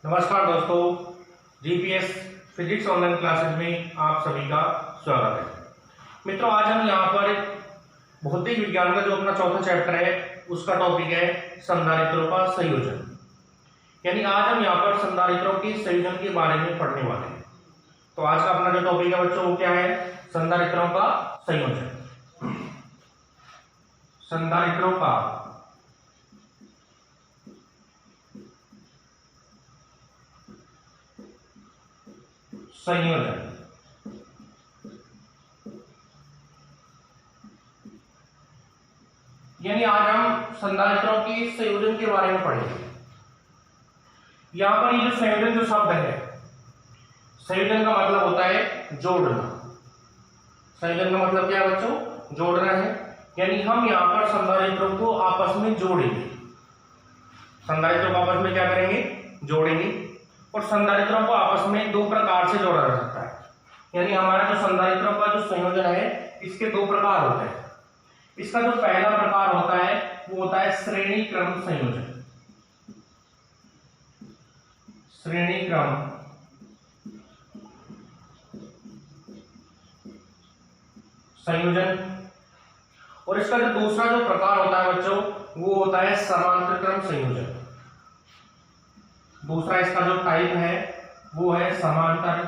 नमस्कार दोस्तों, GPS physics online classes में आप सभी का स्वागत है। मित्रों, आज हम यहाँ पर भौतिक विज्ञान का जो अपना चौथा चैप्टर है उसका टॉपिक है संधारित्रों का संयोजन। यानी आज हम यहाँ पर संधारित्रों के संयोजन के बारे में पढ़ने वाले हैं। तो आज का अपना जो टॉपिक है बच्चों वो क्या है? संधारित्रों का संयोजन। संधारित्रों का संयोजन। यानी आज हम संधारित्रों के संयोजन के बारे में पढ़ेंगे। यहां पर ये जो संयोजन जो शब्द है, संयोजन का मतलब होता है जोड़ना। संयोजन का मतलब क्या है बच्चों? जोड़ना है। यानी हम यहां पर संधारित्रों को आपस में जोड़ेंगे। संधारित्रों को आपस में क्या करेंगे? जोड़ेंगे। और संधारित्रों को आपस में दो प्रकार से जोड़ा जा सकता है। यानी हमारा जो संधारित्रों का जो संयोजन है इसके दो प्रकार होते हैं। इसका जो पहला प्रकार होता है वो होता है श्रेणी क्रम संयोजन। श्रेणी क्रम संयोजन। और इसका जो दूसरा जो प्रकार होता है बच्चों वो होता है समांतर क्रम संयोजन। दूसरा इसका जो टाइप है वो है समांतर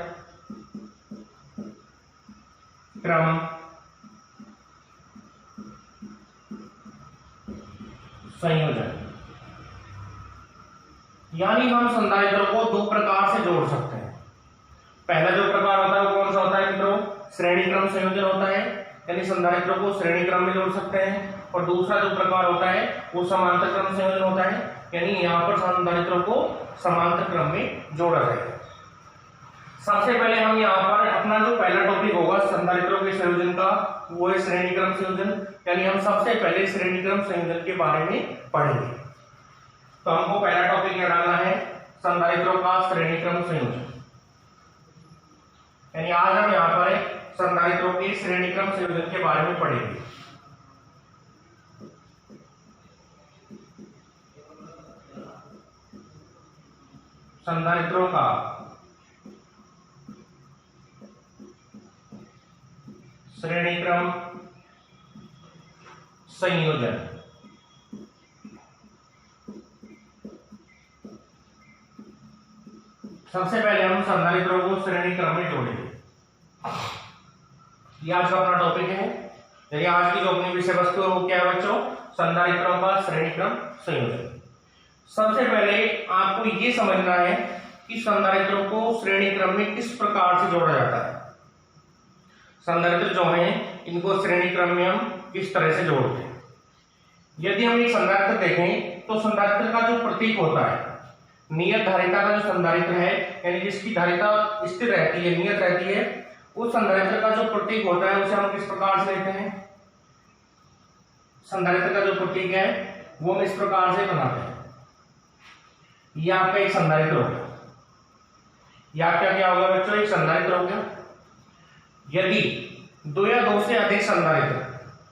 क्रम संयोजन। यानी हम संधारित्रों को दो प्रकार से जोड़ सकते हैं। पहला जो प्रकार होता है वो कौन सा होता है मित्रों? श्रेणी क्रम संयोजन होता है। यानी संधारित्रों को श्रेणी क्रम में जोड़ सकते हैं। और दूसरा जो प्रकार होता है वो समांतर क्रम संयोजन होता है। यानी यहाँ पर संधारित्रों को समांतर क्रम में जोड़ा जाएगा। सबसे पहले हम यहाँ पर अपना जो पहला टॉपिक होगा संधारित्रों के संयोजन का वो है श्रेणी क्रम संयोजन। यानी हम सबसे पहले श्रेणी क्रम संयोजन के बारे में पढ़ेंगे। तो हमको पहला टॉपिक क्या डालना है? संधारित्रों का श्रेणी क्रम संयोजन। यानी आज हम यहाँ पर संधारित्रों के श्रेणी क्रम संयोजन के बारे में पढ़ेंगे। संधारित्रों का श्रेणी क्रम संयोजन। सबसे पहले हम संधारित्रों को श्रेणी क्रम में जोड़ेंगे। ये आज का अपना टॉपिक है। यानी आज की जो अपनी विषय वस्तु है वो क्या है बच्चों? संधारित्रों का श्रेणी क्रम संयोजन। सबसे पहले आपको ये समझना है कि संधारित्रों को श्रेणी क्रम में किस प्रकार से जोड़ा जाता है। संधारित्र जो हैं इनको श्रेणी क्रम में हम किस तरह से जोड़ते हैं। यदि हम एक संधारित्र देखें तो संधारित्र का जो प्रतीक होता है, नियत धारिता का जो संधारित्र है यानी जिसकी धारिता स्थिर रहती है, नियत रहती है, उस संधारित्र का जो प्रतीक होता है उसे हम किस प्रकार से लेते हैं? संधारित्र का जो प्रतीक है वो हम इस प्रकार से बनाते हैं। ये आपका एक संधारित्र हो गया। या क्या होगा बच्चों? एक संधारित्र हो गया। यदि दो या दो से अधिक संधारित्र,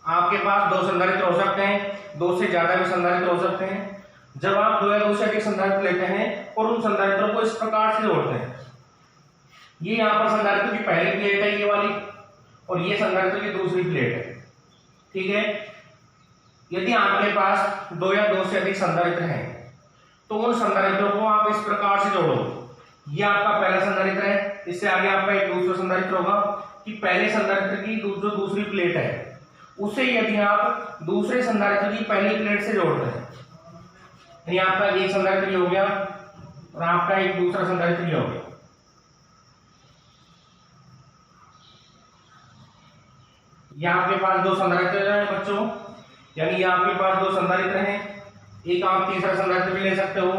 आपके पास दो संधारित्र हो सकते हैं, दो से ज्यादा भी संधारित्र हो सकते हैं। जब आप दो या दो से अधिक संधारित्र लेते हैं और उन संधारित्रों को इस प्रकार से जोड़ते हैं, ये यहाँ पर संधारित्र की पहली प्लेट है ये वाली, और ये संधारित्र की दूसरी प्लेट है। ठीक है। यदि आपके पास दो या दो से अधिक संधारित्र हैं तो उन संधारित्रों को आप इस प्रकार से जोड़ो। ये आपका पहला संधारित्र है, इससे आगे आपका एक दूसरा संधारित्र होगा कि पहले संधारित्र की जो दूसरी प्लेट है उसे यदि आप दूसरे संधारित्र की पहली प्लेट से जोड़ते हैं, यानी आपका एक संधारित्र हो गया और आपका एक दूसरा संधारित्र हो गया। ये आपके पास दो संधारित्र हैं बच्चों, यानी ये आपके पास दो संधारित्र हैं। एक आप तीसरा संधारित्र भी ले सकते हो।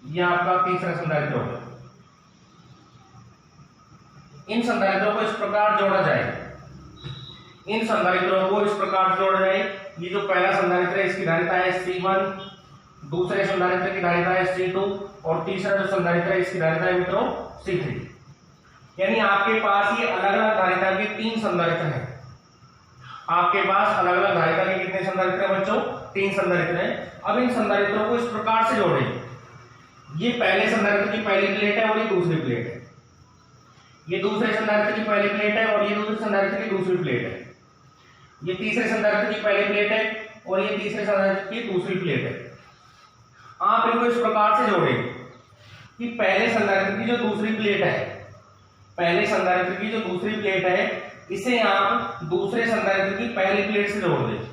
यह आपका तीसरा संधारित्र होगा। इन संधारित्रों को इस प्रकार जोड़ा जाए। इन संधारित्रों को इस प्रकार जोड़ा जाए। ये जो पहला संधारित्र है इसकी धारिता है C1, दूसरे संधारित्र की धारिता है C2 और तीसरा जो संधारित्र है इसकी धारिता है मित्रों C3। यानी आपके पास ये अलग अलग धारिता के तीन संधारित्र हैं। आपके पास अलग अलग धारिता के कितने संधारित्र हैं बच्चों? 3 संधारित्र हैं। अब इन संधारित्रों को इस प्रकार से जोड़ें ये पहले संधारित्र की पहली प्लेट है और ये दूसरी प्लेट है, ये दूसरे संधारित्र की पहली प्लेट है और ये दूसरे संधारित्र की दूसरी प्लेट है, ये तीसरे संधारित्र की पहली प्लेट है और ये तीसरे संधारित्र की दूसरी प्लेट है। आप इनको इस प्रकार से जोड़ेंगे कि पहले संधारित्र की जो दूसरी प्लेट है, पहले संधारित्र की जो दूसरी प्लेट है इसे आप दूसरे संधारित्र की पहली प्लेट से जोड़ दें।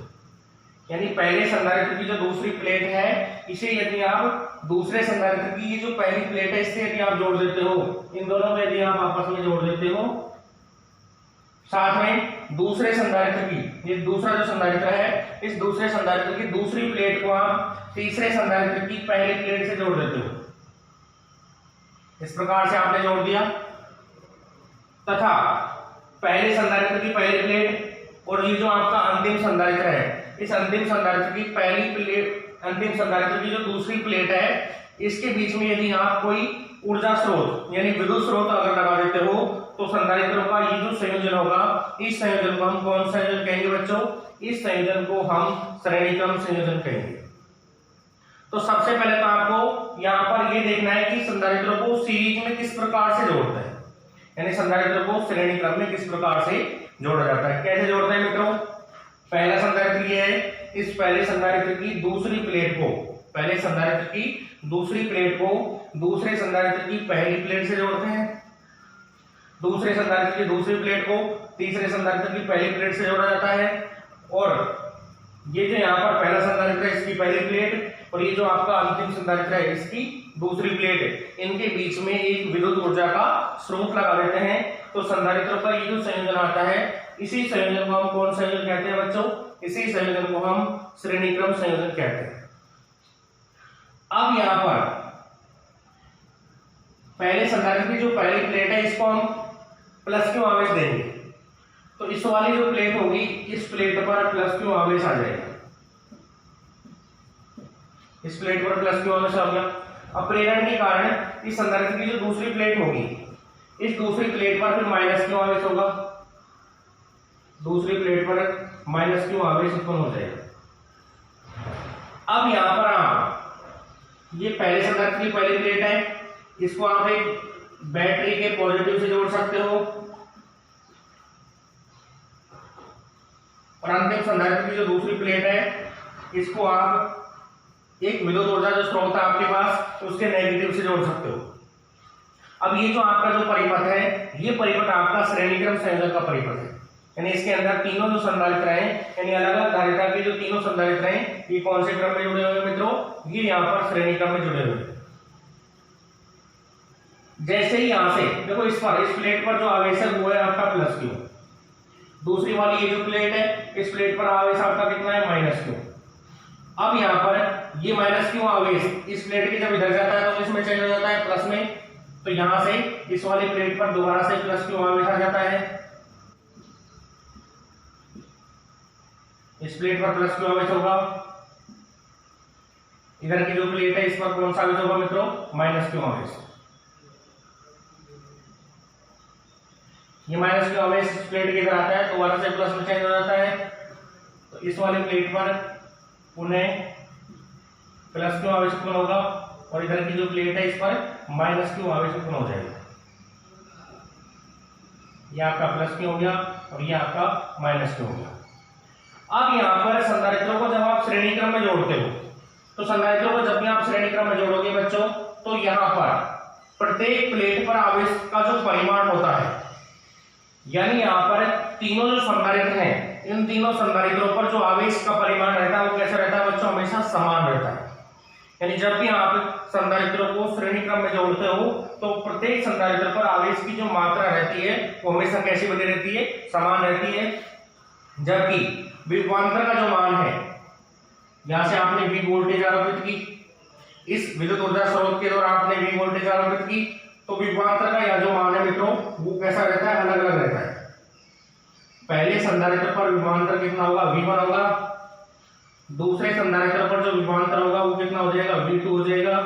यानी पहले संधारित्र की जो दूसरी प्लेट है इसे यदि आप दूसरे संधारित्र की ये जो पहली प्लेट है इससे यदि आप जोड़ देते हो, इन दोनों को यदि आप आपस में जोड़ देते हो, साथ में दूसरे संधारित्र की ये दूसरा जो संधारित्र है इस दूसरे संधारित्र की दूसरी प्लेट को आप तीसरे संधारित्र की पहली प्लेट से जोड़ देते हो। इस प्रकार से आपने जोड़ दिया तथा पहले संधारित्र की पहली प्लेट और ये जो आपका अंतिम संधारित्र है इस अंतिम संधारित्र की पहली प्लेट, अंतिम संधारित्र की जो दूसरी प्लेट है इसके बीच में यदि आप कोई ऊर्जा स्रोत यानी विद्युत स्रोत अगर लगा देते हो तो संधारित्रों का ये जो संयोजन होगा इस संयोजन को हम कौन सा संयोजन कहेंगे बच्चों? इस संयोजन को हम श्रेणीक्रम संयोजन कहेंगे। तो सबसे पहले तो आपको यहाँ पर ये देखना है कि संधारित्रों को सीरीज में किस प्रकार से जोड़ते हैं, यानी संधारित्रों को श्रेणी क्रम में किस प्रकार से जोड़ा जाता है। कैसे जोड़ते हैं मित्रों? पहला संधारित्र ये है, इस पहले संधारित्र की दूसरी प्लेट को, पहले संधारित्र की दूसरी प्लेट को दूसरे संधारित्र की पहली प्लेट से जोड़ते हैं, दूसरे संधारित्र की दूसरी प्लेट को तीसरे संधारित्र की पहली प्लेट से जोड़ा जाता है, और ये जो यहाँ पर पहला संधारित्र है इसकी पहली प्लेट और ये जो आपका अंतिम संधारित्र है इसकी दूसरी प्लेट है, इनके बीच में एक विद्युत ऊर्जा का स्रोत लगा देते हैं। तो संधारित्रों का ये जो संयोजन आता है इसी संयोजन को हम कौन संयोजन कहते हैं बच्चों? इसी संयोजन को हम श्रेणीक्रम संयोजन कहते हैं। अब यहाँ पर पहले संधारित्र की जो पहली प्लेट है इसको हम प्लस क्यू आवेश देंगे, तो इस वाली जो प्लेट होगी इस प्लेट पर प्लस क्यू आवेश आ जाएगा, इस प्लेट पर प्लस क्यू आवेश आ गया। अब प्रेरण के कारण इस संधारित्र की जो दूसरी प्लेट होगी इस दूसरी प्लेट पर फिर माइनस क्यू आवेश होगा, दूसरी प्लेट पर माइनस क्यू आवेश उत्पन्न हो जाएगा। अब यहां पर आप ये पहले संधारित्र की पहली प्लेट है इसको आप एक बैटरी के पॉजिटिव से जोड़ सकते हो और अंतिम संधारित्र की जो दूसरी प्लेट है इसको आप एक विद्युत ऊर्जा जो स्रोत है आपके पास उसके नेगेटिव से जोड़ सकते हो। अब ये जो आपका जो परिपथ है ये परिपथ आपका श्रेणीक्रम संयोजन का परिपथ है, यानी इसके अंदर तीनों जो संधारित्र हैं यानी अलग अलग धारिता के जो तीनों संधारित्र हैं ये कौन से क्रम में जुड़े हुए मित्रों? ये यहाँ पर श्रेणी क्रम में जुड़े हुए। जैसे ही यहां से देखो इस प्लेट पर जो आवेश है वो है आपका प्लस क्यू, दूसरी वाली ये जो प्लेट है इस प्लेट पर आवेश आपका कितना है? Minus Q. अब यहाँ पर ये माइनस क्यू आवेश इस प्लेट के जब इधर जाता है तो इसमें चेंज हो जाता है प्लस में, तो यहां से इस वाली प्लेट पर दोबारा से प्लस क्यू आवेश आ जाता है, इस प्लेट पर प्लस क्यू आवेश होगा, इधर की जो प्लेट है इस पर कौन सा आवेश होगा मित्रों? माइनस क्यू आवेश। ये माइनस क्यू आवेश इस प्लेट के इधर आता है दोबारा से प्लस में चेंज हो जाता है, तो इस वाली प्लेट पर पुनः प्लस क्यू आवेश उत्पन्न होगा और इधर की जो प्लेट है इस पर माइनस क्यू आवेश उत्पन्न हो जाएगा। ये आपका प्लस क्यू हो गया और ये आपका माइनस क्यू हो गया। अब यहाँ पर संधारित्रों को जब आप श्रेणी क्रम में जोड़ते हो तो संधारित्रों को जब भी आप श्रेणी क्रम में जोड़ोगे बच्चों तो यहाँ पर प्रत्येक प्लेट पर आवेश का जो परिमाण होता है, यानी यहाँ पर तीनों जो संधारित्र हैं इन तीनों संधारित्रों पर जो आवेश का परिमाण रहता है वो कैसा रहता है बच्चों? हमेशा समान रहता है। यानी जब भी आप संधारित्रों को श्रेणी क्रम में जोड़ते हो तो प्रत्येक संधारित्र पर आवेश की जो मात्रा रहती है वो हमेशा कैसी बनी रहती है? समान रहती है। जबकि विभवांतर का जो मान है, यहां से आपने V वोल्टेज आरोपित की, इस विद्युत ऊर्जा स्रोत के द्वारा आपने V वोल्टेज आरोपित की, तो विभवांतर का यह जो मान है मित्रों वो कैसा रहता है? अलग अलग रहता है। पहले संधारित्र पर विभवांतर कितना होगा? V1 होगा, दूसरे संधारित्र पर जो विभवांतर होगा वो कितना हो जाएगा? V2 हो जाएगा,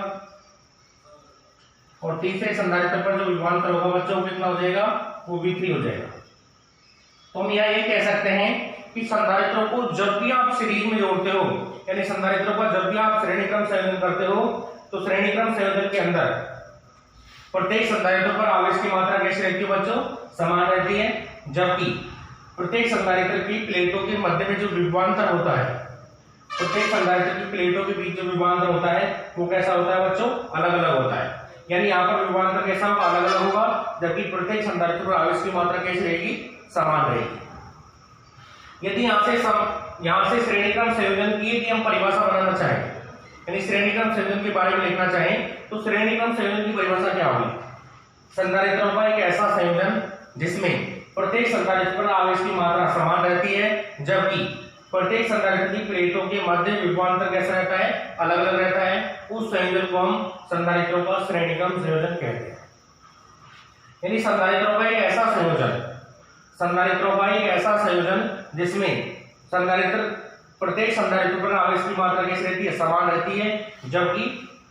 और तीसरे संधारित्र पर जो विभवांतर होगा बच्चों कितना हो जाएगा? वो V3 हो जाएगा। तो हम यह कह सकते हैं कि संधारित्रों को जब भी आप सीरीज में जोड़ते हो, यानी संधारित्रों का जब भी आप श्रेणी क्रम संयोजन करते हो तो श्रेणी क्रम संयोजन के अंदर प्रत्येक संधारित्र पर आवेश की मात्रा कैसी रहती है बच्चों, समान रहती है, जबकि प्रत्येक संधारित्र की प्लेटों के मध्य में जो विभवांतर होता है, प्रत्येक संधारित्र की प्लेटों के बीच जो विभवांतर होता है वो कैसा होता है बच्चों, अलग अलग होता है। यानी यहाँ पर विभवांतर कैसा होगा, अलग अलग होगा, जबकि प्रत्येक संधारित्र पर आवेश की मात्रा कैसी रहेगी, समान रहेगी। यदि यहाँ से श्रेणी क्रम संयोजन की यदि हम परिभाषा बनाना चाहें, यानी श्रेणी क्रम संयोजन के बारे में लिखना चाहें, तो श्रेणी क्रम संयोजन की परिभाषा क्या होगी, संधारित्रों का एक ऐसा संयोजन जिसमें प्रत्येक संधारित्र पर आवेश की मात्रा समान रहती है, जबकि प्रत्येक संधारित्र की प्लेटों के मध्य विभवांतर कैसा रहता है, अलग अलग रहता है। उस संयोजन को हम संधारित्रों का श्रेणी क्रम संयोजन कहते हैं। यानी संधारित्रों का एक ऐसा संयोजन, संधारित्रों का एक ऐसा संयोजन जिसमें संधारित्र प्रत्येक संधारित्र पर आवेश की मात्रा कैसी रहती है, समान रहती है, जबकि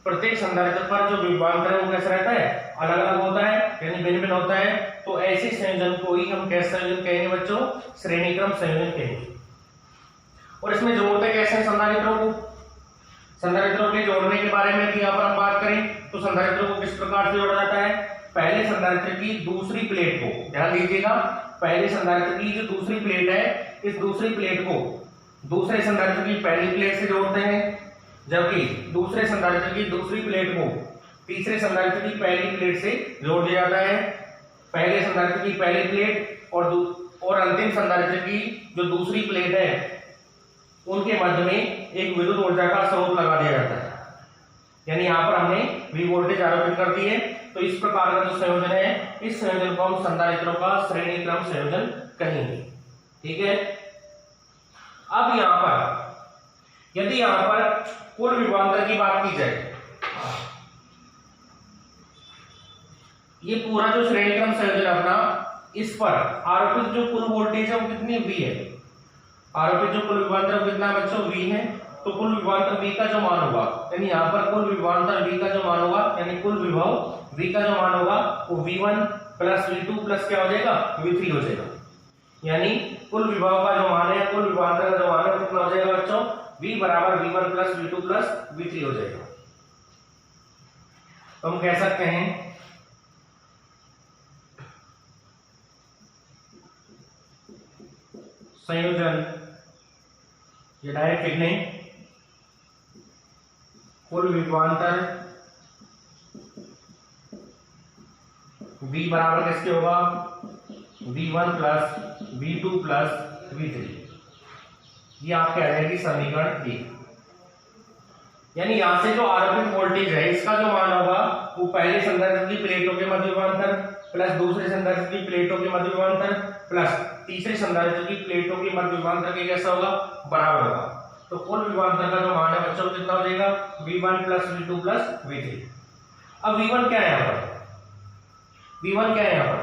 प्रत्येक संधारित्र पर जो विभवांतर है वो कैसा रहता है, अलग अलग होता है, यानी भिन्न भिन्न होता है। तो ऐसे संयोजन को ही हम कैसे संयोजन कहेंगे बच्चों, श्रेणी क्रम संयोजन कहेंगे। और इसमें जोड़ते कैसे हैं संधारित्रों को, संधारित्रों के जोड़ने के बारे में यहाँ पर हम बात करें तो संधारित्रों को किस प्रकार से जोड़ा जाता है, पहले संधारित्र की दूसरी प्लेट को, ध्यान दीजिएगा, पहले संधारित्र की जो दूसरी प्लेट है, इस दूसरी प्लेट को दूसरे संधारित्र की पहली प्लेट से जोड़ते हैं, जबकि दूसरे संधारित्र की दूसरी प्लेट को तीसरे संधारित्र की पहली प्लेट से जोड़ दिया जाता है। पहले संधारित्र की पहली प्लेट और अंतिम संधारित्र की जो दूसरी प्लेट है उनके मध्य में एक विद्युत ऊर्जा का स्रोत लगा दिया जाता है, यानी यहाँ पर हमने V वोल्टेज आरोपित कर दी है। तो इस प्रकार का जो संयोजन है, इस संयोजन को हम संधारित्रों का श्रेणी क्रम संयोजन कहेंगे। ठीक है। अब यहाँ पर यदि यहाँ पर कुल विभवांतर की बात की जाए, ये पूरा जो श्रेणी क्रम संयोजन अपना, इस पर आरोपित जो कुल वोल्टेज है वो कितनी V है, आरोपित जो कुल विभवांतर कितना है बच्चों, V है। तो कुल विभवांतर V का जो मान होगा, यानी यहाँ पर कुल विभवांतर V का जो मान होगा, यानी कुल विभव V का जो मान होगा वो V1 प्लस V2 प्लस क्या हो जाएगा, V3 हो जाएगा। यानी कुल विभव का जो मान है, कुल विभवांतर का जो मान है वो कितना हो जाएगा बच्चों, V बराबर V1 plus V2 plus V3 हो जाएगा। तो हम कह सकते हैं संयोजन, ये डायरेक्ट लिख लें, कुल विभवांतर V बराबर किसके होगा, V1 plus V2 plus V3, ये आपके आ जाएगी समीकरण 1। यानी यहां से जो आरोपित वोल्टेज है इसका जो मान होगा वो पहले संधारित्र की प्लेटों के मध्य विभवांतर प्लस दूसरे संधारित्र की प्लेटों के मध्य विभवांतर प्लस तीसरे संधारित्र की प्लेटों के मध्य विभवांतर के कैसा होगा, बराबर होगा। तो कुल विभवांतर का जो मान है बच्चों कितना हो जाएगा, V1 plus V2 plus V3। अब V1 क्या है यहाँ पर, V1 क्या है यहाँ पर,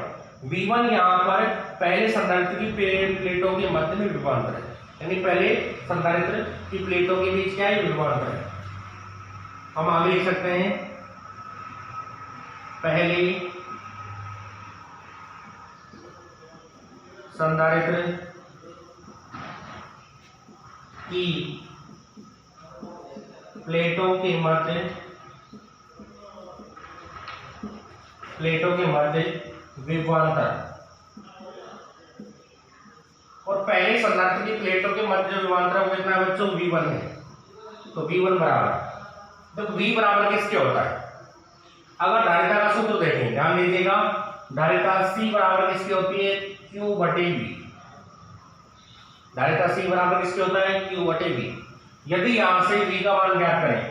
V1 यहाँ पर पहले संधारित्र की प्लेटों के मध्य में विभवांतर है, यानी पहले संधारित्र की प्लेटों के बीच क्या है, विभवांतर है। हम आगे लिख सकते हैं, पहले संधारित्र की प्लेटों के मध्य विभवांतर, और पहले संधारित्र की प्लेटों के मध्य विभवांतर कितना है बच्चों, V1 है। तो V1 बराबर, तो V बराबर किसके होता है, अगर धारिता का सूत्र देखें, ध्यान दीजिएगा, धारिता C बराबर किसकी होती है, Q बटे V। धारिता C बराबर किसके होता है, Q बटे V। यदि यहां से V का मान ज्ञात करें,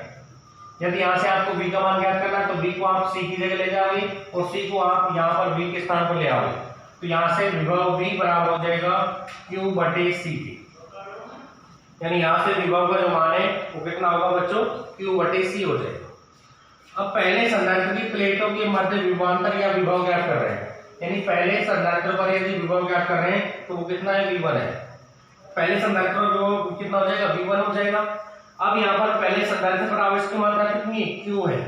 यदि यहां से आपको V का मान ज्ञात करना है तो V को आप C की जगह ले जाओगे और C को आप यहां पर V के स्थान पर ले आओगे, तो यहां से विभव V बराबर हो जाएगा Q बटे C के। यानी यहां से विभव का जो मान है वो कितना होगा बच्चों, Q बटे C हो जाएगा। अब पहले संधारित्र की प्लेटों के मध्य विभवांतर या विभव ज्ञात कर रहे हैं, यानी पहले संधारित्र पर यदि विभव ज्ञात कर रहे हैं तो वो कितना है, V1 है। पहले संधारित्र पर विभव कितना हो जाएगा, V1 हो जाएगा। अब यहाँ पर पहले संधारित्र पर आवेश की मात्रा कितनी है, Q है।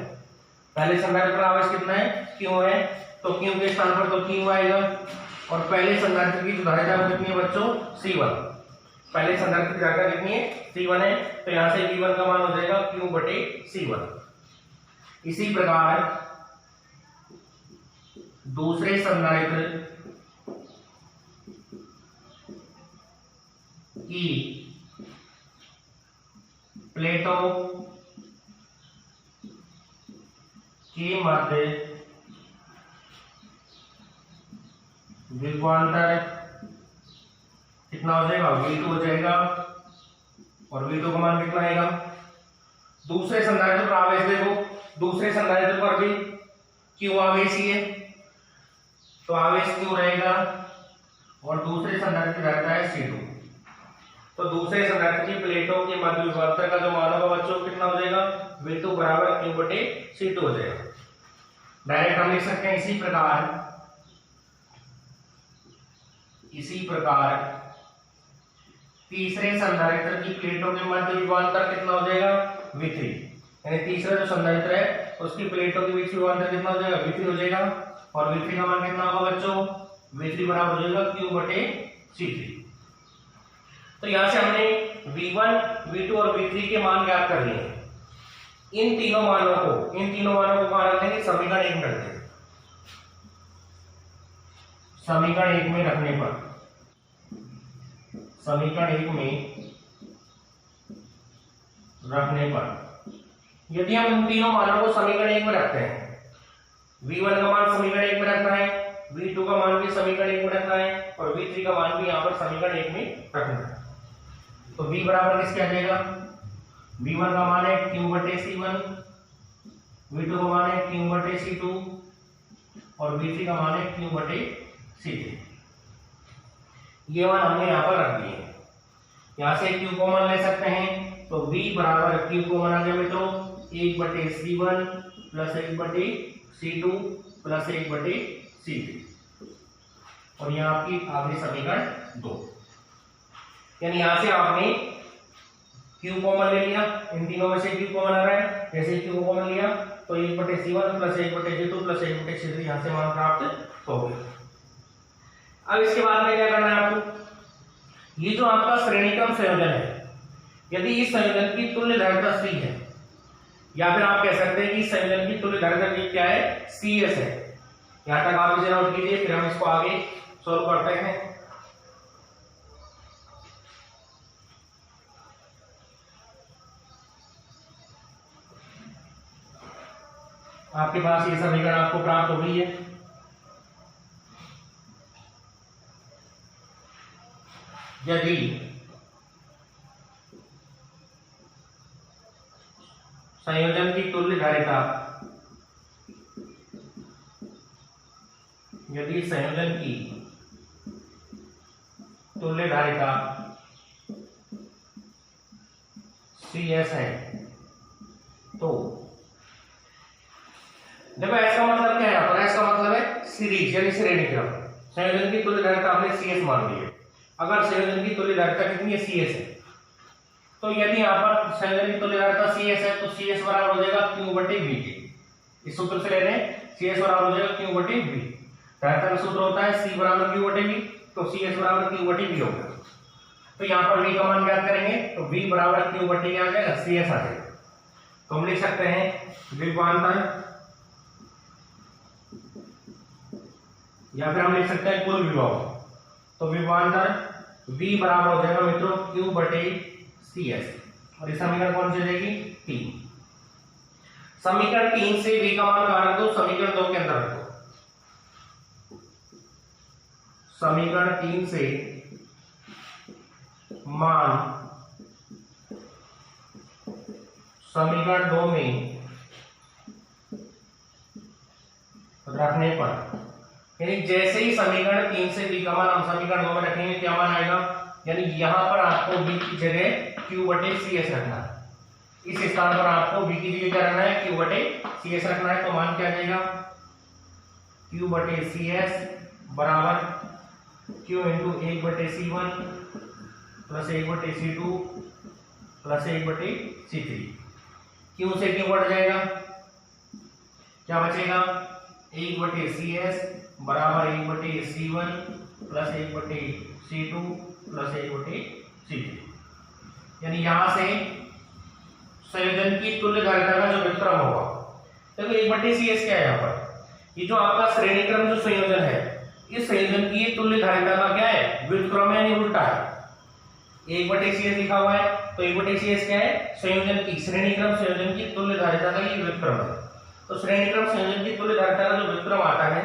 पहले संधारित्र पर आवेश कितना है, Q है, तो Q के स्थान पर तो Q आएगा। और पहले संधारित्र की जो धारिता कितनी है बच्चों, C1। पहले संधारित्र की धारिता कितनी है, C1 है, तो यहाँ से V1 का मान हो जाएगा Q बटे C1। इसी प्रकार दूसरे संधारित्र की प्लेटों के मध्य विभवांतर कितना हो जाएगा, V2 हो जाएगा। और V2 का मान कितना आएगा, दूसरे संधारित्र पर आवेश देखो, दूसरे संधारित्र पर भी Q आवेश ही है, तो आवेश Q रहेगा और दूसरे संधारित्र रहता है C2। तो दूसरे संधारित्र की प्लेटों के मध्य विभवांतर का जो मान होगा बच्चों कितना हो जाएगा, V2 बराबर Q बटे C2 हो जाएगा। डायरेक्ट हम लिख सकते हैं इसी प्रकार तीसरे संधारित्र की प्लेटों के मध्य विभवांतर कितना हो जाएगा, V3। यानी तीसरा जो संधारित्र है उसकी प्लेटों के बीच विभवांतर कितना हो जाएगा, V3 हो जाएगा। और V3 का मान कितना होगा बच्चों, V3 बराबर हो जाएगा Q बटे C3। तो यहां से हमने V1, V2 और V3 के मान ज्ञात कर लिए। इन तीनों मानों को कहां रख देंगे, समीकरण 1 में रख देंगे। समीकरण 1 में रखने पर यदि हम इन तीनों मानों को समीकरण 1 में रखते हैं, V1 का मान समीकरण 1 में रखना है, V2 का मान भी समीकरण 1 में रखना है और V3 का मान भी यहां पर समीकरण 1 में रखना है। तो V बराबर किसके आ जाएगा, V1 का मान है Q बटे C1, V2 का मान है Q बटे C2 और V3 का मान है Q बटे C3। ये मान हमने यहाँ पर रख दिए। यहाँ से Q को मान ले सकते हैं, तो V बराबर Q को मान आ गया मित्रों 1 बटे C1 प्लस 1 बटे C2 प्लस 1 बटे C3 और यहाँ आपकी आखिरी समीकरण 2। यानी यहाँ से आपने Q कॉमन ले लिया, इन तीनों में से Q कॉमन आ रहा है, जैसे Q कॉमन लिया तो 1 बटे C1 प्लस 1 बटे C2 प्लस 1 बटे C3 यहाँ से मान प्राप्त हो गया। अब इसके बाद में क्या करना है आपको, ये जो आपका श्रेणीक्रम संयोजन है, यदि इस संयोजन की तुल्य धारिता C है, या फिर आप कह सकते हैं कि संयोजन की तुल्य धारिता क्या है, CS है। यहां तक आप इसे नोट कीजिए, फिर हम इसको आगे सोल्व करते हैं। आपके पास ये समीकरण आपको प्राप्त हो गई है। यदि संयोजन की तुल्य धारिता CS है, तो देखो इसका मतलब क्या है, इसका मतलब है सीरीज यानी श्रेणीक्रम। संयोजन की तुल्य धारिता आपने CS मान ली है। अगर संयोजन की तुल्य धारिता कितनी है, CS है, तो यदि यहाँ पर संयोजन की तुल्य धारिता CS है तो CS बराबर हो जाएगा Q बटे V के। इस सूत्र से ले रहे हैं, CS बराबर हो जाएगा Q बटे V। धारिता का सूत्र होता है C बराबर Q बटे V, तो CS बराबर Q बटे V होगा। तो यहाँ पर V का मान ज्ञात करेंगे तो V बराबर Q बटे क्या आ जाएगा, CS आ जाएगा। तो हम लिख सकते हैं विभवांतर, या फिर हम लिख सकते हैं कुल विभव। तो विभवांतर V बराबर हो जाएगा मित्रों Q बटे CS। और इस समीकरण कौन सी हो जाएगी, 3। समीकरण 3 से V का मान कहां रख दो, समीकरण 2 के अंदर रख दो। समीकरण 3 से मान समीकरण 2 में रखने पर, यानी जैसे ही समीकरण 3 से V का मान हम समीकरण 2 में रखेंगे क्या मान आएगा, यानी यहां पर आपको V की जगह Q बटे CS रखना है। इस स्थान पर आपको V की जगह क्या रखना है, Q बटे CS रखना है। तो मान क्या आ जाएगा, Q बटे CS बराबर Q इंटू 1 बटे C1 प्लस 1 बटे C2 प्लस 1 बटे C3। Q से Q बढ़ जाएगा, क्या बचेगा, 1 बटे CS बराबर 1 बटे C1 प्लस 1 बटे C2 प्लस 1 बटे C3। यानी यहां से संयोजन की तुल्य धारिता का जो व्युत्क्रम होगा, देखो 1/CS क्या है यहाँ पर, ये जो आपका श्रेणी क्रम जो संयोजन है, इस संयोजन की तुल्य धारिता का क्या है, व्युत्क्रम यानी उल्टा है। 1/CS लिखा हुआ है तो 1/CS क्या है, संयोजन की, श्रेणी क्रम संयोजन की तुल्य धारिता का ये व्युत्क्रम है। तो श्रेणी क्रम संयोजन की तुल्य धारिता का जो व्युत्क्रम आता है,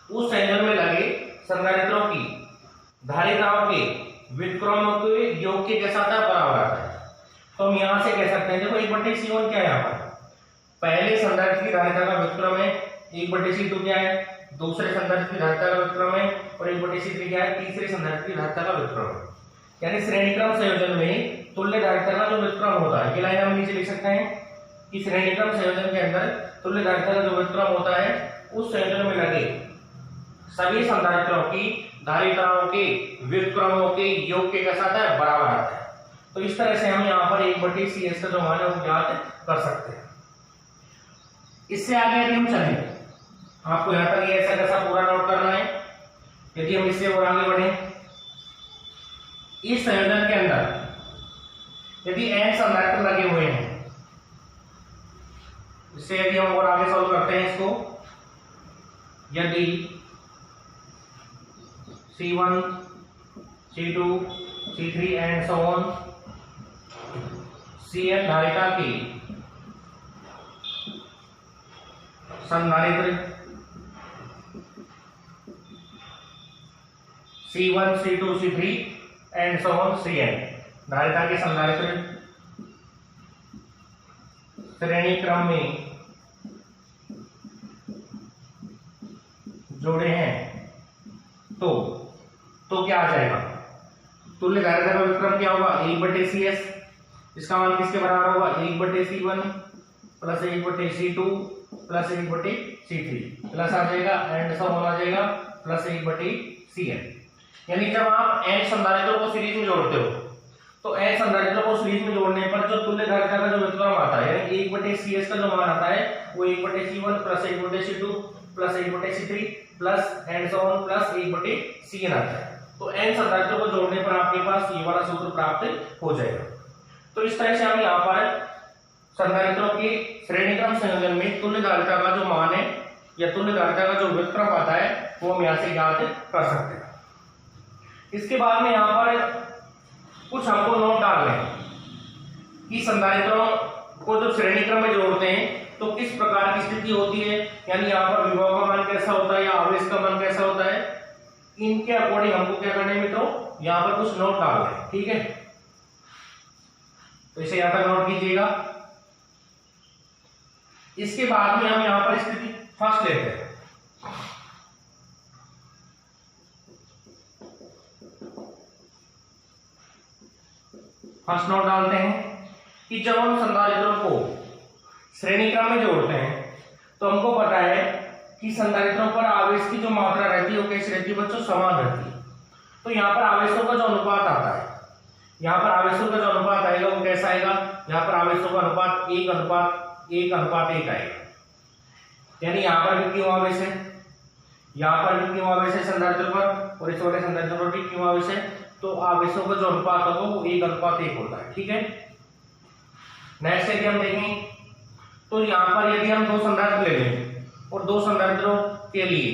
उस संयोजन में लगे संधारित्रों की धारिताओं के व्युत्क्रमों के योग के कैसा आता है, बराबर आता है। तो हम यहां से कह सकते हैं, देखो 1/C1 क्या है, यहाँ पर पहले संधारित्र की धारिता का व्युत्क्रम है, 1/C2 क्या है, दूसरे संधारित्र की धारिता का व्युत्क्रम है, और 1/C3 क्या है, तीसरे संधारित्र की धारिता का व्युत्क्रम है। यानी श्रेणी क्रम संयोजन में तुल्य धारिता का जो व्युत्क्रम होता है, ये लाइन हम नीचे लिख सकते हैं कि श्रेणी क्रम संयोजन के अंदर तुल्य धारिता का जो व्युत्क्रम होता है, उस संयोजन में लगे सभी संधारित्रों की धारिताओं के व्युत्क्रमों के योग के कैसा आता है, बराबर आता है। तो इस तरह से हम यहाँ पर 1/CS का जो मान है वो ज्ञात कर सकते हैं। इससे आगे यदि हम चलें, आपको यहाँ तक ये ऐसा कैसा पूरा नोट करना है। यदि हम इससे और आगे बढ़े, इस संयोजन के अंदर यदि n संधारित्र लगे हुए हैं, इससे यदि हम और आगे सॉल्व करते हैं इसको, यदि C1, C2, C3 and so on Cn धारिता की संधारित्र C1, C2, C3 and so on Cn धारिता के संधारित्र श्रेणी क्रम में जोड़े हैं, तो क्या आ जाएगा, तुल्य धारिता का व्युत्क्रम क्या होगा, 1/CS, इसका मान किसके बराबर होगा, 1/C1 plus 1/C2 plus 1/C3 plus आ जाएगा एंड सब होना जाएगा प्लस 1/Cn। यानी जब आप n संधारित्रों को सीरीज में जोड़ते हो, तो n संधारित्रों को सीरीज में जोड़ने पर जो तुल्य धारिता का जो व्युत्क्रम आता है, यानी 1/CS का जो मान आता है वो 1/C1 plus 1/C2 plus 1/C3 plus and so on plus 1/Cn आता है। तो n संधारित्रों को जोड़ने पर आपके पास ये वाला सूत्र प्राप्त हो जाएगा। तो इस तरह से हम यहाँ पर संधारित्रों के श्रेणी क्रम संयोजन में तुल्य धारिता का जो मान है या तुल्य धारिता का जो व्युत्क्रम आता है वो हम यहाँ से ज्ञात कर सकते हैं। इसके बाद में यहाँ पर कुछ हमको नोट डालने हैं कि संधारित्रों को जो श्रेणी क्रम में जोड़ते हैं तो किस प्रकार की स्थिति होती है, यानी यहाँ पर विभव का मान कैसा होता है या आवेश का मान कैसा होता है, इनके अकॉर्डिंग हमको क्या करना है मित्रों, यहाँ पर कुछ नोट डालना है। ठीक है, तो इसे यहाँ तक नोट कीजिएगा। इसके बाद में हम यहाँ पर स्थिति फर्स्ट लेते हैं। फर्स्ट नोट डालते हैं कि जब हम संधारित्रों को श्रेणी क्रम में जोड़ते हैं तो हमको पता है कि संधारित्रों पर आवेश की जो मात्रा रहती है वो कैसी रहती है बच्चों, समान रहती है। तो यहाँ पर आवेशों का जो अनुपात आता है, यहाँ पर आवेशों का जो अनुपात आएगा वो कैसा आएगा, यहाँ पर आवेशों का अनुपात 1:1:1 आएगा। यानी यहाँ पर भी क्यों आवेश है, यहाँ पर भी क्यों आवेश है संधारित्र पर, और इस वाले संधारित्र पर भी क्यों आवेश है, तो आवेशों का जो अनुपात होगा वो 1:1 होता है। ठीक है, नेक्स्ट यदि हम देखें तो यहाँ पर यदि हम दो संधारित्र ले लें और दो संधारित्रों के लिए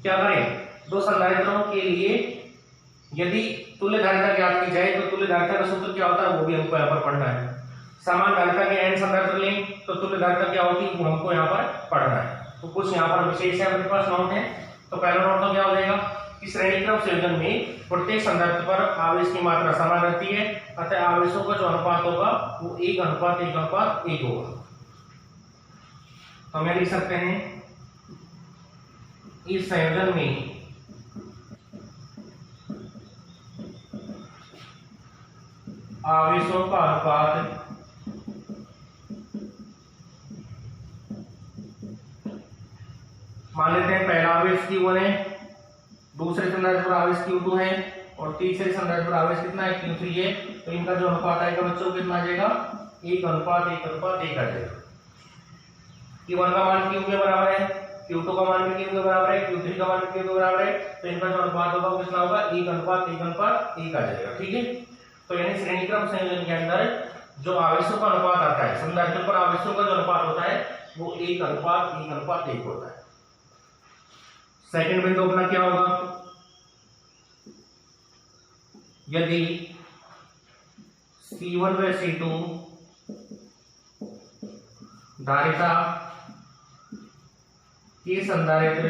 क्या करें, दो संधारित्रों के लिए यदि तुल्य धारिता ज्ञात की जाए तो तुल्य धारिता का सूत्र क्या होता है वो भी हमको यहाँ पर पढ़ना है। समान धारिता के n संधारित्र लें तो तुल्य धारिता क्या होती है वो हमको यहाँ पर पढ़ना है। तो कुछ यहाँ पर विशेष है अपने पास नोट है। तो पहला नोट तो क्या हो जाएगा कि श्रेणी क्रम संयोजन में प्रत्येक संधारित्र पर आवेश की मात्रा समान रहती है, अतः आवेशों का जो अनुपात होगा वो 1:1:1 होगा। तो हम लिख सकते हैं इस संयोजन में आवेशों का अनुपात मान लेते हैं पहला आवेश Q1 है, दूसरे संधारित्र पर आवेश Q2 है और तीसरे संधारित्र पर आवेश कितना है, Q3 है। तो इनका जो अनुपात आएगा बच्चों कितना आ जाएगा, 1:1:1 आ जाएगा। Q1 का मान Q के बराबर है, Q2 का मान भी Q के बराबर है, Q3 का मान भी Q के बराबर है। तो इनका जो अनुपात होगा वो कितना होगा, 1:1:1 आ जाएगा। ठीक है, तो यानी श्रेणी क्रम संयोजन के अंदर जो आवेशों का अनुपात आता है, संधारित्र पर आवेशों का जो अनुपात होता है वो 1:1:1 होता है। सेकंड बिंदु अपना क्या होगा, यदि C1 व C2 धारिता के संधारित्र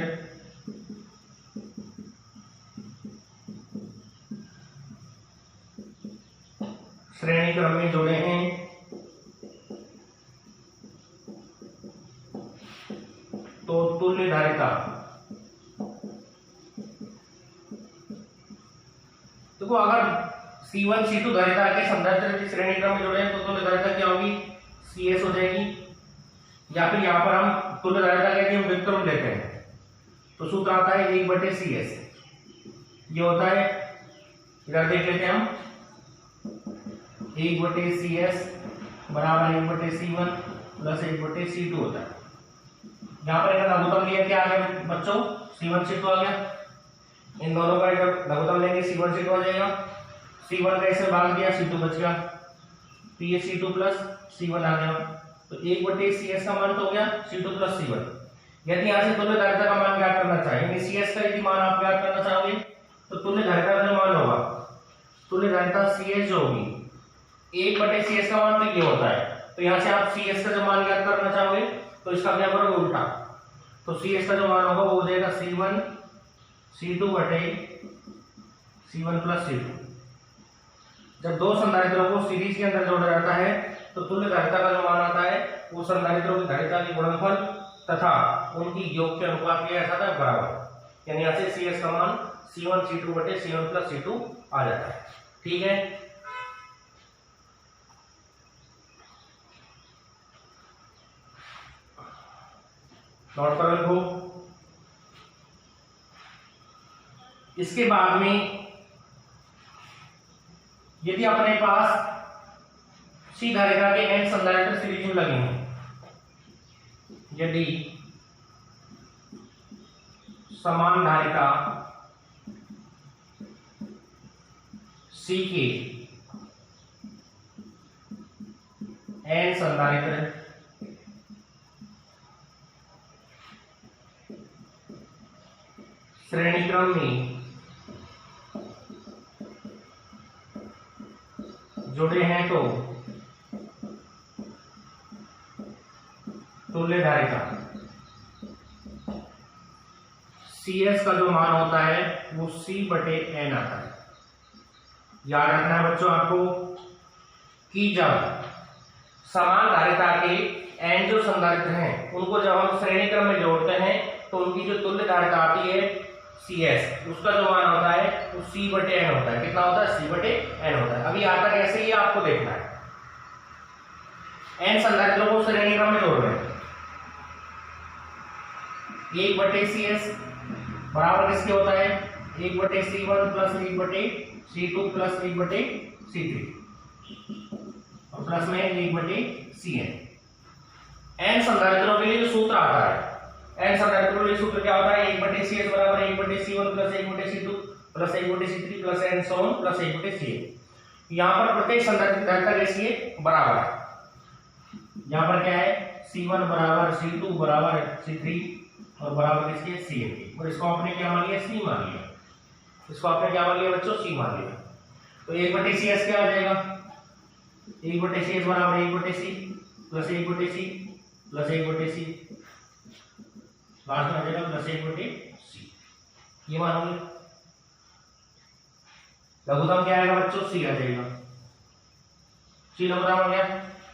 श्रेणी क्रम में जुड़े हैं तो तुल्य धारिता, देखो अगर C1 C2 धारिता के संधारित्र की श्रेणी क्रम में जुड़े हैं तो तुल्य धारिता क्या होगी, CS हो जाएगी। या फिर यहां पर हम तुल्य धारिता के लिए व्युत्क्रम लेते हैं तो सूत्र आता है 1/CS, ये होता है, इधर देख लेते हैं हम, 1/CS बराबर 1/C1 प्लस 1/C2 होता है। यहाँ पर इनका लघुत्तम लिया, क्या आ गया बच्चों, C1 C2 आ गया। इन दोनों का जब लघुत्तम लेंगे C1 C2 आ जाएगा। C1 का इसे भाग दिया, C2 बच गया, तो ये C2 प्लस C1 आ गया। तो 1/CS का मान तो हो गया C2 प्लस C1। यदि यहाँ से तुल्य धारिता का मान ज्ञात करना चाहे, यानी CS का यदि मान आप ज्ञात करना चाहोगे तो तुल्य धारिता का जो मान होगा, तुल्य धारिता CS जो होगी 1/CS का मान तो ये होता है। तो यहाँ से आप CS का जो मान ज्ञात करना चाहोगे तो इसका क्या करोगे, उल्टा। तो CS का जो मान होगा वो हो जाएगा C1 C2 बटे C1 प्लस C2। जब दो संधारित्रों को सीरीज के अंदर जोड़ा जाता है तो तुल्य धारिता का जो मान आता है वो संधारित्रों की धारिता की गुणनफल तथा उनकी योग के अनुपात के ऐसा था बराबर, यानी यहाँ से CS का मान C1 C2 बटे C1 प्लस C2 आ जाता है। ठीक है, नोट कर रखो। इसके बाद में यदि अपने पास C धारिता के n संधारित्र सीरीज में लगे हैं, यदि समान धारिता C के n संधारित्र श्रेणी क्रम में जुड़े हैं तो तुल्य धारिता CS का जो मान होता है वो C/n आता है। याद रखना है बच्चों आपको कि जब समान धारिता के n जो संधारित्र हैं उनको जब हम श्रेणी क्रम में जोड़ते हैं तो उनकी जो तुल्य धारिता आती है CS, उसका जो मान होता है वो C/n होता है। कितना होता है, C/n होता है। अभी आता कैसे ये आपको देखना है। n संधारित्रों को श्रेणी क्रम में जोड़ रहे हैं, 1/CS बराबर किसके होता है, 1/C1 plus 1/C2 plus 1/C3 और प्लस में 1/CN। n संधारित्रों के लिए जो सूत्र आता है, n संधारित्रों के लिए सूत्र क्या होता है, 1/CS बराबर 1/C1 plus 1/C2 plus 1/C3 plus and so on plus 1/CN। यहाँ पर प्रत्येक संधारित्र धारिता कैसी है, बराबर है। यहाँ पर क्या है, C1 बराबर C2 बराबर C3 और बराबर किसके, CN के। और इसको आपने क्या मान लिया, C मान लिया। इसको आपने क्या मान लिया बच्चों, C मान लिया। तो 1/CS क्या आ जाएगा, 1/CS बराबर 1/C plus 1/C plus 1/C last में आ जाएगा प्लस 1/C। ये मान होंगे। लघुत्तम क्या आएगा बच्चों, C आ जाएगा। C लघुत्तम हो गया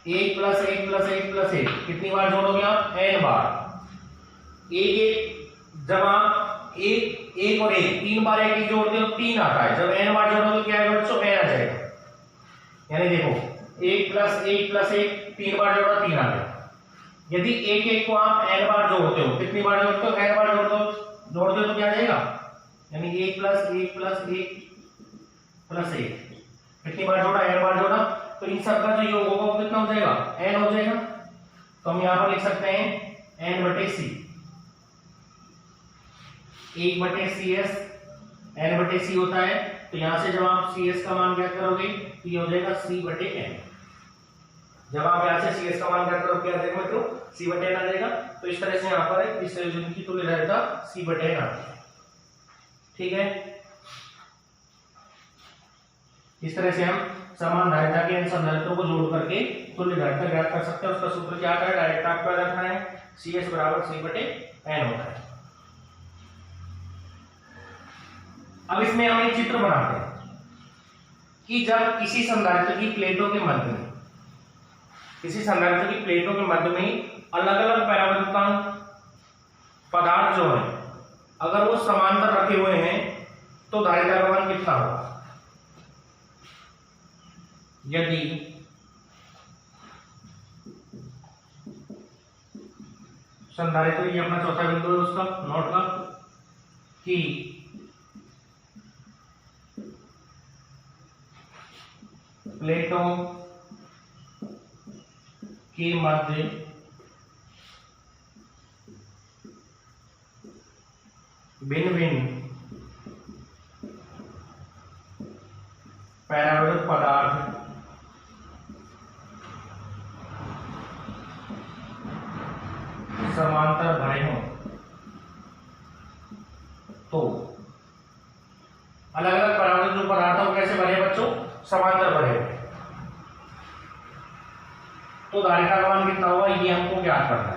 1 प्लस 1 प्लस 1 प्लस 1। कितनी बार जोड़ोगे आप, n बार। एक जब आप एक और एक 3 बार एक जोड़ते हो 3 आता है। जब n बार जोड़ोगे क्या आएगा बच्चों, n आ जाएगा। यानी देखो 1 प्लस 1 प्लस 1 3 बार जोड़ा 3 आ गया। यदि एक को आप n बार जोड़ते हो, कितनी बार जोड़ते हो, n बार जोड़ते हो तो क्या आ जाएगा, यानी 1 प्लस 1 प्लस 1 प्लस 1। कितनी बार जोड़ा, n बार जोड़ा, तो इन सब का जो योग होगा वो कितना हो जाएगा, n हो जाएगा। तो हम यहां पर लिख सकते हैं n/c, 1/CS n/c होता है। तो यहां से जब आप CS का मान ज्ञात करोगे तो ये हो जाएगा C/n। जब आप यहाँ से सी एस का मान करते हो क्या आ जाएगा मित्रों, C/n आ जाएगा। तो इस तरह से यहाँ पर इस संयोजन की तुल्यधारिता C/n आती है। ठीक है, इस तरह से हम समान धारिता के इन संधारित्रों को जोड़ करके तुल्यधारिता ज्ञात कर सकते हैं। उसका सूत्र क्या आता है, डायरेक्ट आपको याद रखना है, CS बराबर C/n होता है। अब इसमें हम एक चित्र बनाते हैं कि जब किसी संधारित्र की प्लेटों के मध्य में, किसी संधारित्र की प्लेटों के मध्य में अलग अलग परावर्तकांक पदार्थ जो है अगर वो समांतर रखे हुए हैं तो धारिता का मान कितना होगा। यदि संधारित्र, ये अपना चौथा बिंदु है उसका नोट का, कि प्लेटों के मध्य भिन्न भिन्न परावर्तक पदार्थ समांतर भरे हों तो अलग अलग परावर्तक जो पदार्थ हो कैसे भरे बच्चों, समांतर भरे हुए, तो धारिता का मान कितना होगा ये हमको ज्ञात करना है।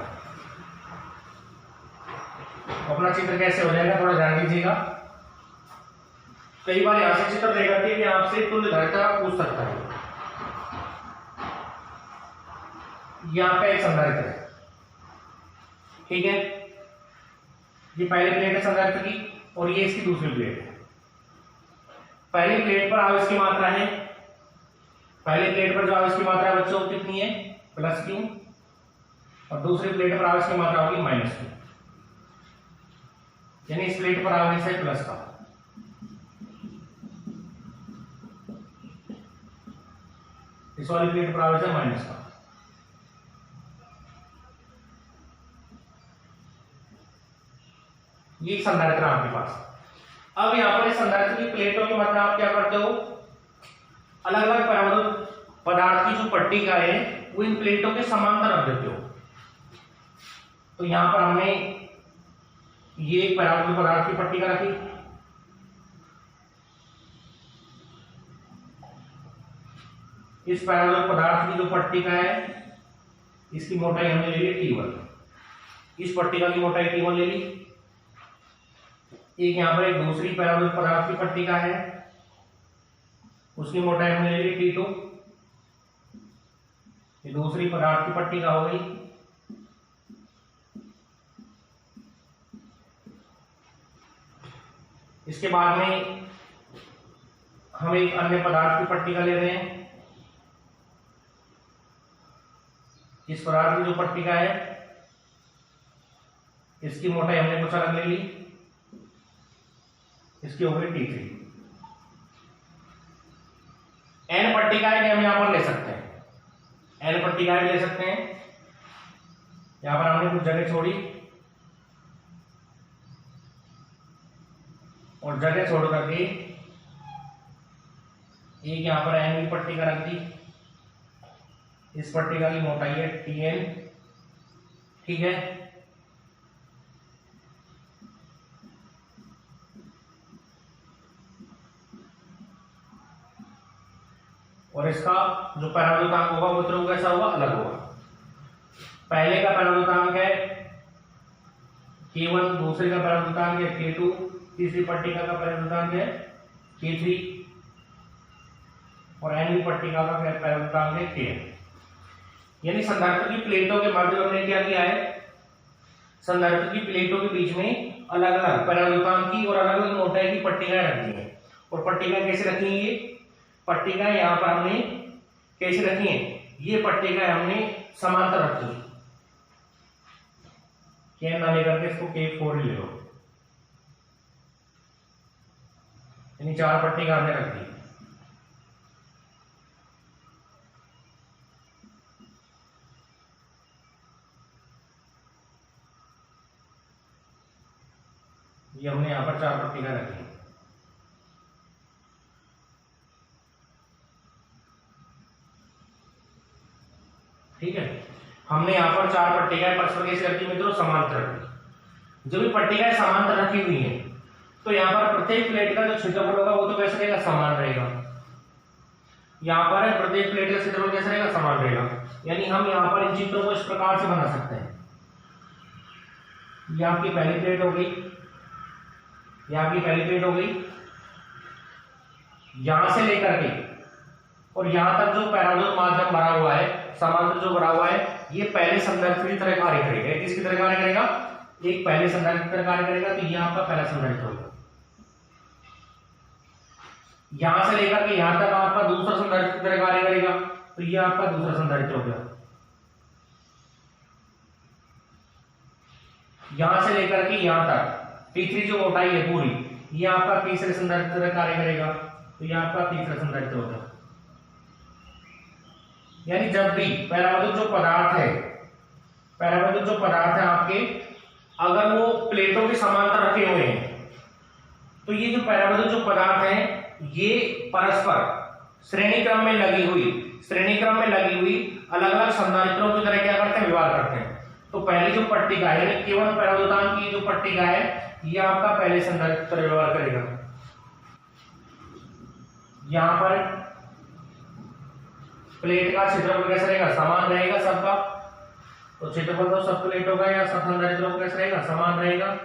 अपना चित्र कैसे हो जाएगा थोड़ा ध्यान दीजिएगा। कई बार यहां से चित्र दे करके भी आपसे तुल्य धारिता पूछ सकता है। यहाँ पे एक संधारित्र है, ठीक है, ये पहली प्लेट है संधारित्र की और ये इसकी दूसरी प्लेट है। पहली प्लेट पर आवेश की मात्रा है, पहली प्लेट पर जो आवेश की मात्रा है बच्चों कितनी है, +q, और दूसरी प्लेट पर आवेश की मात्रा होगी -q, यानी इस प्लेट पर आवेश है प्लस का, इस वाली प्लेट पर आवेश है माइनस का। ये संधारित्र आपके पास। अब यहाँ पर इस संधारित्र की प्लेटों के मतलब आप क्या करते हो, अलग अलग परावर्तक पदार्थ की जो पट्टिका है वो इन प्लेटों के समांतर रख देते हो। तो यहां पर हमने ये परावर्तक पदार्थ की पट्टिका रखी, इस परावर्तक पदार्थ की जो पट्टिका है इसकी मोटाई हमने ले ली T1, इस पट्टिका की मोटाई T1 ले ली। एक यहां पर एक दूसरी परावर्तक पदार्थ की पट्टिका है, उसकी मोटाई हमने ले ली T2, ये दूसरी पदार्थ की पट्टिका हो गई। इसके बाद में हम एक अन्य पदार्थ की पट्टिका ले रहे हैं, इस पदार्थ की जो पट्टिका है इसकी मोटाई हमने कुछ अलग ले ली, इसकी हो गई T3। n पट्टिकाएं हम यहां पर ले सकते हैं, n पट्टिकाएं ले सकते हैं। यहां पर हमने कुछ जगह छोड़ी और जगह छोड़ करके एक यहां पर n की पट्टिका रख दी, इस पट्टिका की मोटाई है Tn, ठीक है। और इसका जो परावर्तकांक होगा वो मित्रों कैसा होगा, अलग होगा। पहले का परावर्तकांक है K1, दूसरे का परावर्तकांक है K2, तीसरी पट्टिका का परावर्तकांक है K3 और n की पट्टिका का परावर्तकांक है Kn। यानी संधारित्र की प्लेटों के मध्य में हमने क्या किया है, संधारित्र की प्लेटों के बीच में अलग अलग परावर्तकांक की और अलग अलग मोटाई की पट्टिकाएं रखी हैं। और पट्टिकाएं कैसे रखी हैं, ये पट्टिकाएं यहाँ पर हमने कैसे रखी हैं, ये पट्टिकाएं हमने समांतर रखी है, Kn ना लेकर के इसको K4 ले लो, यानी 4 पट्टिका हमने रख दी। ये हमने यहाँ पर 4 पट्टिका रखी। ठीक है, हमने यहाँ पर 4 पट्टिकाएं परस्पर कैसे रखी मित्रों, समांतर रखी। जो भी पट्टिकाएं समांतर रखी हुई हैं तो यहाँ पर प्रत्येक प्लेट का जो क्षेत्रफल होगा वो तो कैसे रहेगा, समान रहेगा। यहाँ पर प्रत्येक प्लेट का क्षेत्रफल कैसे रहेगा, समान रहेगा। यानी हम यहाँ पर इन चित्रों को इस प्रकार से बना सकते हैं। ये आपकी पहली प्लेट हो गई, ये आपकी पहली प्लेट हो गई, यहां से लेकर के और यहां तक जो पैराबोलिक माध्यम भरा हुआ है, समांतर जो भरा हुआ है, ये पहले संदर्भ की तरह कार्य करेगा। किसकी तरह कार्य करेगा, एक पहले संदर्भ की तरह कार्य करेगा। तो ये आपका पहला संदर्भ होगा। यहां से लेकर के यहां तक आपका दूसरा संदर्भ की तरह कार्य करेगा। तो ये आपका दूसरा संदर्भ हो गया। यहां से लेकर के यहां तक तीसरी जो मोटाई है पूरी, ये आपका तीसरे संदर्भ की तरह कार्य करेगा। तो ये आपका तीसरा संदर्भ हो गया। यानी जब भी पैराबोलिक जो पदार्थ है, पैराबोलिक जो पदार्थ है आपके, अगर वो प्लेटों के समांतर रखे हुए हैं तो ये जो पैराबोलिक जो पदार्थ हैं ये परस्पर श्रेणी क्रम में लगी हुई अलग अलग संधारित्रों की तरह क्या करते हैं, व्यवहार करते हैं। तो पहली जो पट्टिका है यानी केवल पैराबोलिक की जो पट्टिका है ये आपका पहले संदर्भ की तरह व्यवहार करेगा। यहां पर प्लेट का क्षेत्रफल कैसा रहेगा, समान रहेगा सबका। तो क्षेत्रफल तो सब प्लेटों का या सब संधारित्रों का कैसा रहेगा, समान रहेगा।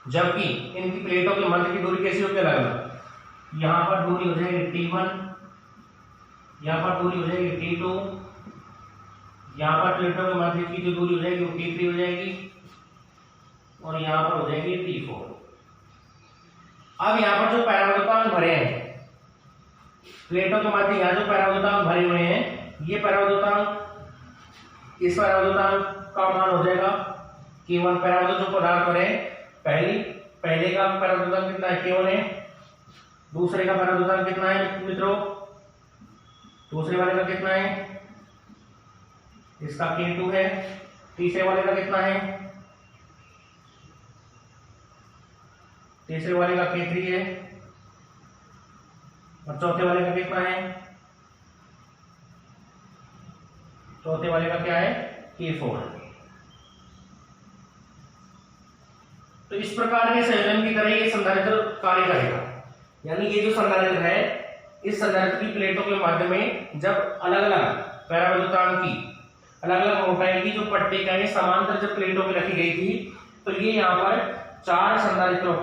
जबकि इनकी प्लेटों के मध्य की दूरी कैसी होगी, अलग अलग। यहां पर दूरी हो जाएगी T1, यहां पर दूरी हो जाएगी T2, यहां पर प्लेटों के मध्य की जो दूरी हो जाएगी वो T3 हो जाएगी और यहां पर हो जाएगी T4। अब यहां पर जो पैराबोलिक भरे हैं प्लेटों के मध्य, यहाँ जो पैराबोलिक भरे हुए हैं, ये पैराबोलिक, इस पैराबोलिक का मान हो जाएगा K1। पैराबोलिक जो पदार्थ भरे पहले का पैराबोलिक कितना है, K1 है। दूसरे का पैराबोलिक कितना है मित्रों, दूसरे वाले का कितना है, इसका K2 है। तीसरे वाले का कितना है, तीसरे वाले का K3 है। और चौथे वाले का कितना है, चौथे वाले का क्या है, K4। तो इस प्रकार के संयोजन की तरह ये संधारित्र कार्य करेगा। यानी ये जो संधारित्र है, इस संधारित्र की प्लेटों के माध्यम में जब अलग अलग पैराबोलिक की अलग अलग मोटाई की जो पट्टिकाएं समांतर जब प्लेटों में रखी गई थी, तो ये यहाँ पर चार संधारित्रों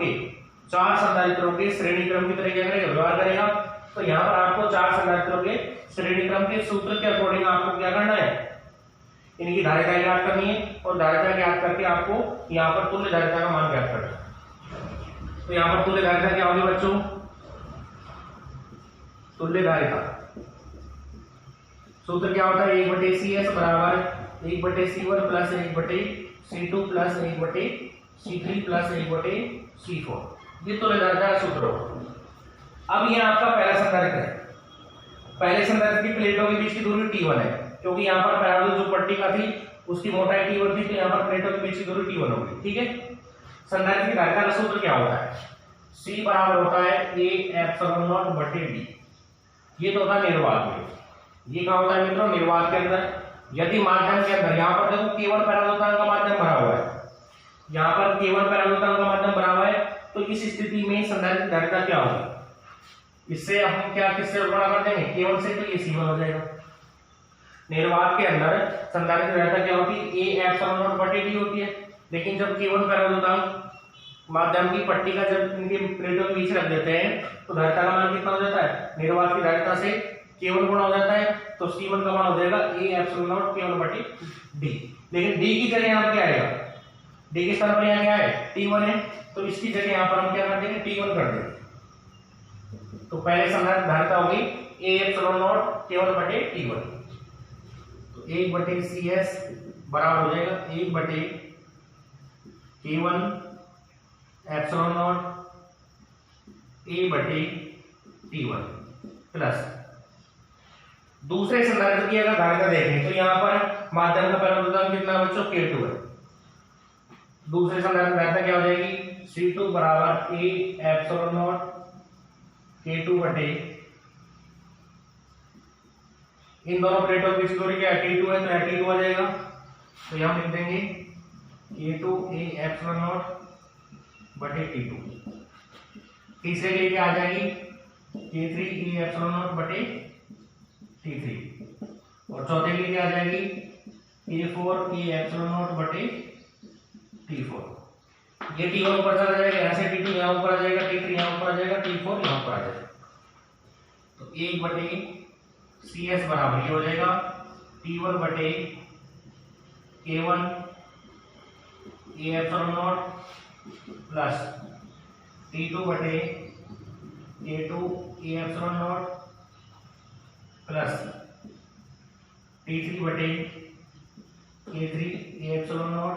के श्रेणी क्रम की तरह क्या करेगा, व्यवहार करेगा। तो यहाँ पर आपको चार संधारित्रों के श्रेणी क्रम के सूत्र के अकॉर्डिंग आपको क्या करना है, इनकी धारिता ज्ञात करनी है और धारिता ज्ञात करके आपको यहाँ पर तुल्य धारिता का मान ज्ञात करना है। तो यहाँ पर तुल्य धारिता क्या होगी बच्चों, तुल्य धारिता सूत्र क्या होता है, 1/CS बराबर 1/C1 plus 1/C2 plus 1/C3 plus 1/C4। ये तुल्य धारिता का सूत्र होगा। अब ये आपका पहला संधारित्र है। पहले संधारित्र की प्लेटों के बीच की दूरी T1 है, क्योंकि यहाँ पर पैराबोलिक जो पट्टिका थी उसकी मोटाई T1 थी, तो यहाँ पर प्लेटों के बीच की दूरी T1 होगी। ठीक है, संधारित्र की धारिता का सूत्र क्या होता है, C बराबर होता है A/0/D। ये तो होता है निर्वात में। ये क्या होता है मित्रों, निर्वात के अंदर यदि माध्यम के अंदर, यहाँ पर देखो केवल पैराबोलिक का माध्यम भरा हुआ है, यहाँ पर केवल पैराबोलिक का माध्यम भरा हुआ है, तो इस स्थिति में संधारित्र की धारिता क्या होगी, इससे हम क्या किससे गुणा कर देंगे, K1 से, तो ये C1 हो जाएगा। निर्वात के अंदर संधारित्र की धारिता क्या होती है, A/0/D होती है। लेकिन जब K1 पैराबोलिक माध्यम की पट्टिका जब इनके प्लेटों के बीच रख देते हैं तो धारिता का मान कितना हो जाता है, निर्वात की धारिता से K1 गुणा हो जाता है, तो C1 का मान हो जाएगा A/K1/D। लेकिन D की जगह यहाँ क्या आएगा, D के स्थान पर यहाँ क्या है, T1 है, तो इसकी जगह यहाँ पर हम क्या कर देंगे, T1 कर देंगे। तो पहले संधारित्र धारिता होगी A/K1/T1। तो 1/CS बराबर हो जाएगा 1/K1 ε0 A/T1 प्लस दूसरे संधारित्र की अगर धारिता देखें तो यहाँ पर माध्यम का पैराबोलिक कितना बच्चों, K2 है। दूसरे संधारित्र धारिता क्या हो जाएगी, C2 बराबर A/0 K2/, इन दोनों प्लेटों की बीच की दूरी क्या है T2 है, तो यहाँ T2 आ जाएगा, तो यहाँ लिख देंगे K2 A एप्सिलॉन नॉट बटे T2। तीसरे के लिए क्या आ जाएगी K3 A एप्सिलॉन नॉट बटे T3, और चौथे के लिए क्या आ जाएगी K4 A एप्सिलॉन नॉट बटे T4। ये T1 ऊपर चला जाएगा, यहाँ से T2 यहाँ ऊपर आ जाएगा, T3 यहाँ ऊपर आ जाएगा, T4 यहाँ ऊपर आ जाएगा, तो 1 बटे CS बराबर ये हो जाएगा T1 बटे K1 A epsilon not plus T2 बटे K2 A epsilon not plus T3 बटे K3 A epsilon not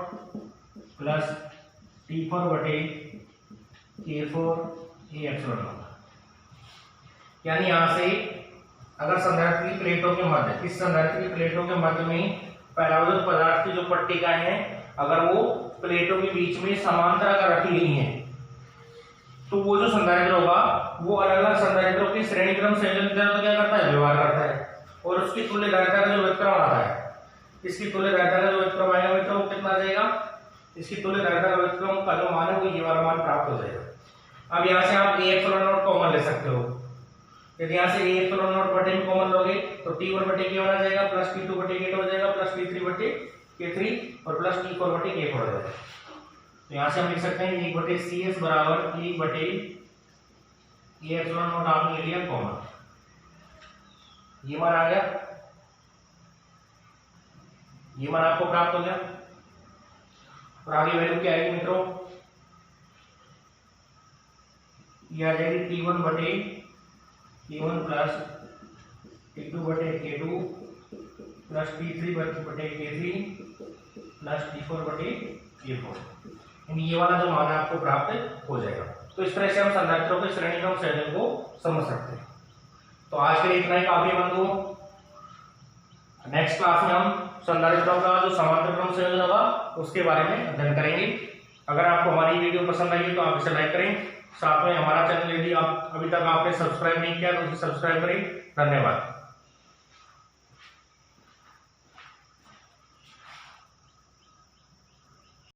plus T4 बटे K4 A एप्सिलॉन नॉट। यानी यहां से अगर संधारित्र की प्लेटों के मध्य, इस संधारित्र की प्लेटों के मध्य में परावर्तित पदार्थ की जो पट्टिकाएं हैं अगर वो प्लेटों के बीच में समांतर अगर रखी गई हैं, तो वो जो संधारित्र होगा वो अलग अलग संधारित्रों के श्रेणी क्रम संयोजन के द्वारा क्या करता है, व्यवहार करता है, और उसकी तुल्यकालिकता का जो व्युत्क्रम आता है, इसकी तुल्यकालिकता का जो व्युत्क्रम आएगा मित्रों वो कितना आ जाएगा, इसकी तुल्यकालिकता का व्युत्क्रम का जो मान है वो ये वाला मान प्राप्त हो जाएगा। अब यहाँ से आप A एप्सिलॉन नॉट कॉमन ले सकते हो, यदि यहाँ से A एप्सिलॉन नॉट बटे में कॉमन लोगे तो T1 बटे K1 आ जाएगा, प्लस T2 बटे K2 हो जाएगा, प्लस T3 बटे K3 और प्लस T4 बटे K4 हो जाएगा। तो यहाँ से हम लिख सकते हैं 1 बटे CS बराबर 1 बटे A एप्सिलॉन नॉट आपने ले लिया कॉमन, ये मान आ गया, ये मान आपको प्राप्त हो गया। और आगे वैल्यू क्या आएगी मित्रों, ये आ जाएगी T1 बटे K1 प्लस T2 बटे K2 प्लस T3 बटे K3 प्लस T4 बटे K4, यानी ये वाला जो मान है आपको प्राप्त हो जाएगा। तो इस तरह से हम संधारित्रों के श्रेणी क्रम संयोजन को समझ सकते हैं। तो आज के लिए इतना ही काफी बंधुओं, नेक्स्ट क्लास में हम संधारित्रों का जो समांतर क्रम संयोजन होगा उसके बारे में अध्ययन करेंगे। अगर आपको हमारी वीडियो पसंद आई तो आप इसे लाइक करें, साथ में हमारा चैनल यदि आप अभी तक आपने सब्सक्राइब नहीं किया तो उसे सब्सक्राइब करें। धन्यवाद।